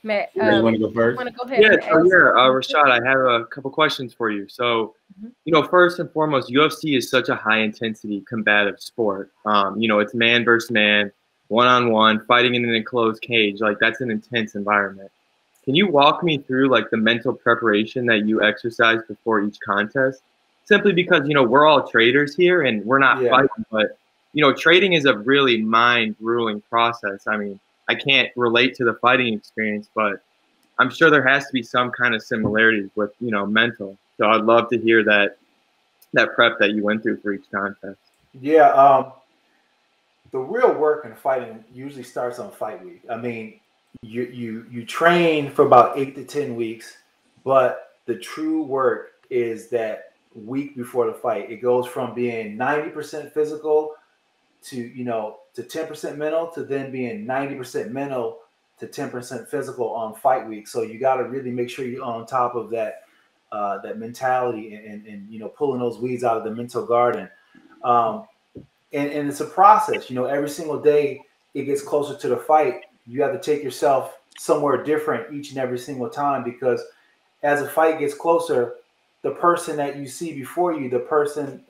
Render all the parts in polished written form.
Matt, you want to go first? want to go ahead Yeah, and so answer? Rashad, I have a couple questions for you. So, first and foremost, UFC is such a high intensity combative sport. It's man versus man, one-on-one, fighting in an enclosed cage. Like, that's an intense environment. Can you walk me through like the mental preparation that you exercise before each contest? Simply because, we're all traders here and we're not fighting, but trading is a really mind-grueling process. I mean, I can't relate to the fighting experience, but I'm sure there has to be some kind of similarities with, mental. So I'd love to hear that prep that you went through for each contest. Yeah, the real work in fighting usually starts on fight week. I mean, you train for about 8 to 10 weeks, but the true work is that week before the fight. It goes from being 90% physical to 10% mental, to then being 90% mental to 10% physical on fight week. So you got to really make sure you're on top of that mentality and pulling those weeds out of the mental garden. And it's a process. Every single day it gets closer to the fight. You have to take yourself somewhere different each and every single time, because as a fight gets closer, the person that you see before you, the person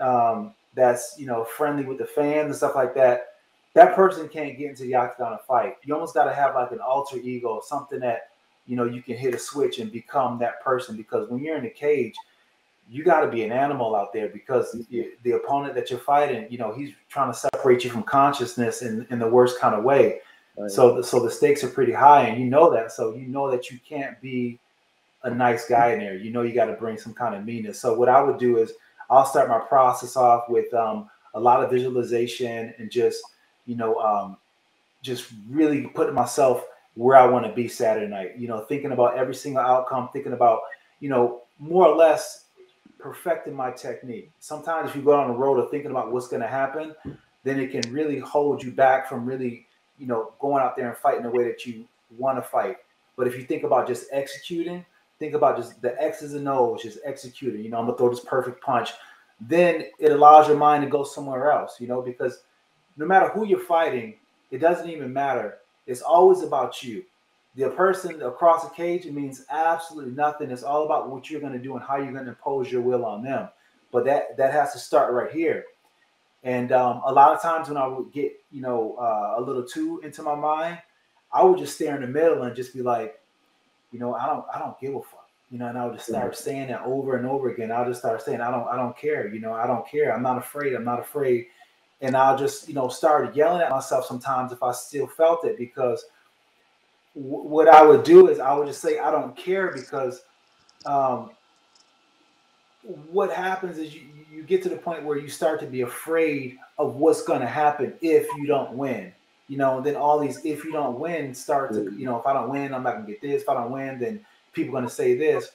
that's friendly with the fans and stuff like that, that person can't get into the octagon and fight. You almost got to have like an alter ego, something that you can hit a switch and become that person. Because when you're in the cage, you got to be an animal out there, because the opponent that you're fighting, he's trying to separate you from consciousness in the worst kind of way. Right. So the stakes are pretty high, and you know that. So you know that you can't be a nice guy in there. You got to bring some kind of meanness. So what I would do is I'll start my process off with a lot of visualization and just really putting myself where I want to be Saturday night. Thinking about every single outcome, thinking about more or less perfecting my technique. Sometimes if you go on the road of thinking about what's going to happen, then it can really hold you back from really going out there and fighting the way that you want to fight. But if you think about just executing, think about just the X's and O's, just executing. I'm gonna throw this perfect punch. Then it allows your mind to go somewhere else. Because no matter who you're fighting, it doesn't even matter. It's always about you. The person across the cage, it means absolutely nothing. It's all about what you're going to do and how you're going to impose your will on them. But that has to start right here. And a lot of times when I would get a little too into my mind, I would just stare in the middle and just be like, I don't give a fuck. And I would just start saying that over and over again. I'll just start saying, I don't care. I don't care. I'm not afraid. I'm not afraid. And I'll just, start yelling at myself sometimes if I still felt it, because what I would do is I would just say, I don't care, because what happens is you get to the point where you start to be afraid of what's going to happen if you don't win. Then all these if you don't win start to, if I don't win, I'm not going to get this. If I don't win, then people are going to say this.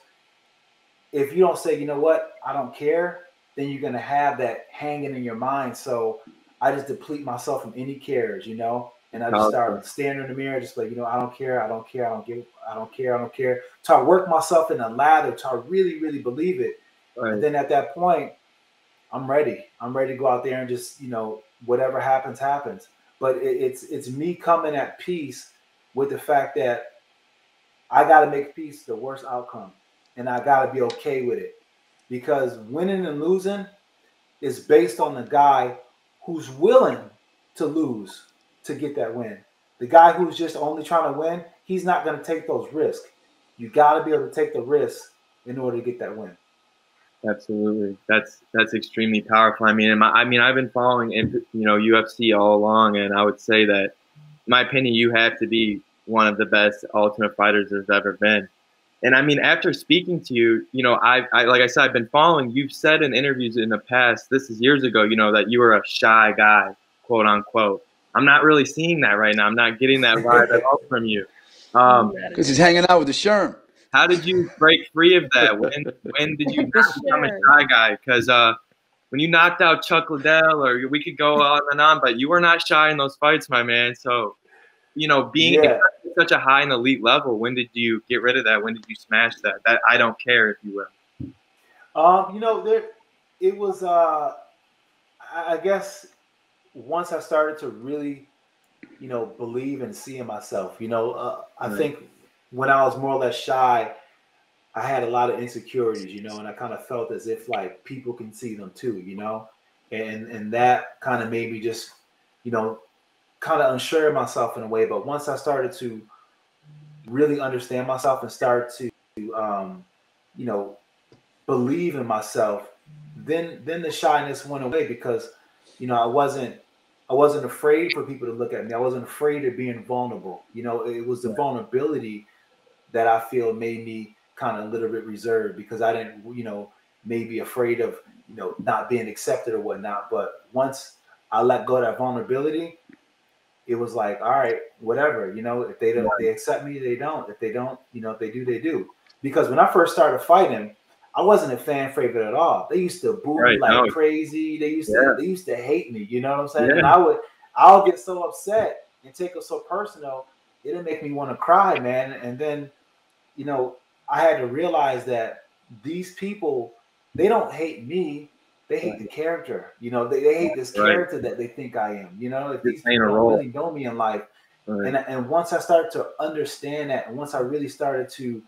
If you don't say, you know what, I don't care, then you're going to have that hanging in your mind. So I just deplete myself from any cares, and I just start standing in the mirror, just like, I don't care, I don't care, I don't care, I don't care. So I work myself in a lather till I really, really believe it. Right. And then at that point, I'm ready. I'm ready to go out there and just, whatever happens, happens. But it's me coming at peace with the fact that I got to make peace the worst outcome, and I got to be okay with it, because winning and losing is based on the guy who's willing to lose to get that win. The guy who's just only trying to win, he's not going to take those risks. You got to be able to take the risks in order to get that win. Absolutely, that's extremely powerful. I mean, I've been following UFC all along, and I would say that, in my opinion, you have to be one of the best Ultimate Fighters there's ever been. And I mean, after speaking to you, I like I said, I've been following. You've said in interviews in the past, this is years ago, that you were a shy guy, quote unquote. I'm not really seeing that right now. I'm not getting that vibe at all from you. Because he's hanging out with the Sherm. How did you break free of that? When did you not become a shy guy? Because when you knocked out Chuck Liddell, or we could go on and on, but you were not shy in those fights, my man. So, being at such a high and elite level, when did you get rid of that? When did you smash that? That I don't care, if you will. It was, I guess, once I started to really, believe and see in myself, I think when I was more or less shy, I had a lot of insecurities, you know, and I kind of felt as if like people can see them too, you know, and that kind of made me just, you know, kind of unsure of myself in a way. But once I started to really understand myself and start to, you know, believe in myself, then the shyness went away, because, you know, I wasn't afraid for people to look at me. I wasn't afraid of being vulnerable. You know, it was the vulnerability that I feel made me kind of a little bit reserved, because I didn't, you know, maybe afraid of, you know, not being accepted or whatnot. But once I let go of that vulnerability, it was like, all right, whatever, you know, if they don't, they accept me, they don't. If they don't, you know, if they do, they do. Because when I first started fighting, I wasn't a fan favorite at all. They used to boo me like crazy. They used to hate me. You know what I'm saying? And I'll get so upset and take it so personal, it'll make me want to cry, man. And then, you know, I had to realize that these people, they don't hate me. They hate the character. You know, they hate this character that they think I am. You know, if these people don't really know me in life. And once I started to understand that, and once I really started to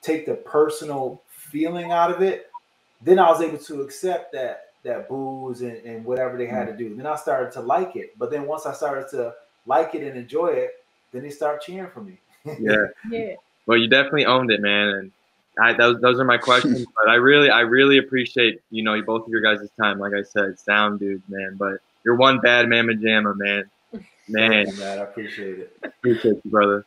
take the personal feeling out of it, then I was able to accept that booze and whatever they had to do. Then I started to like it. But then once I started to like it and enjoy it, then they start cheering for me. Yeah. Well, you definitely owned it, man. And those are my questions. But I really appreciate, you know, both of your guys' time. Like I said, sound dudes, man. But you're one bad mamma jamma, man. Man, I appreciate it. Appreciate you, brother.